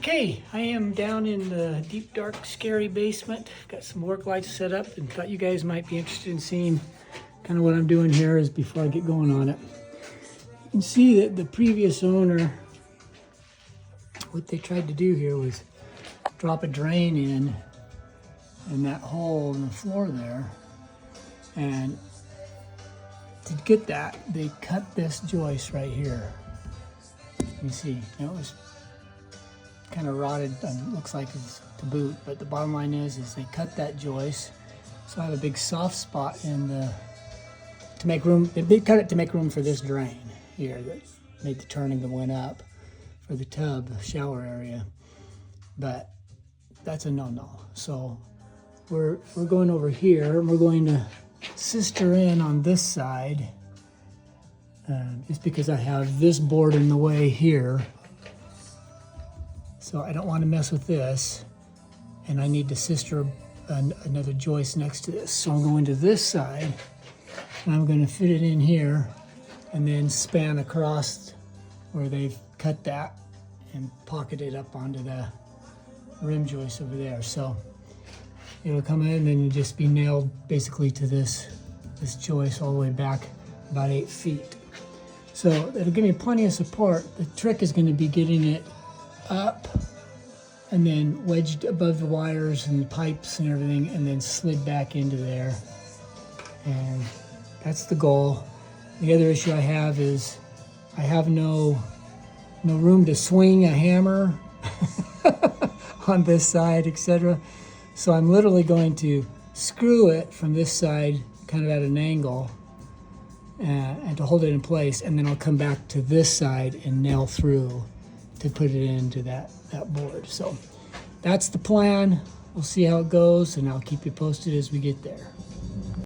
Okay, I am down in the deep, dark, scary basement. Got some work lights set up and thought you guys might be interested in seeing kind of what I'm doing here is before I get going on it. You can see that the previous owner, what they tried to do here was drop a drain in that hole in the floor there. And to get that, they cut this joist right here. You see, it was kind of rotted and looks like it's to boot, but the bottom line is they cut that joist. So I have a big soft spot in the, to make room, they cut it to make room for this drain here that made the turning that went up for the tub shower area. But that's a no-no. So we're going over here and we're going to sister in on this side just because I have this board in the way here. So I don't want to mess with this, and I need to sister another joist next to this. So I'm going to this side, and I'm going to fit it in here, and then span across where they've cut that and pocket it up onto the rim joist over there. So it'll come in and just be nailed basically to this joist all the way back about 8 feet. So it'll give me plenty of support. The trick is going to be getting it up and then wedged above the wires and the pipes and everything, and then slid back into there. And that's the goal. The other issue I have is I have no room to swing a hammer on this side, etc. So I'm literally going to screw it from this side kind of at an angle and to hold it in place, and then I'll come back to this side and nail through to put it into that board. So that's the plan. We'll see how it goes, and I'll keep you posted as we get there.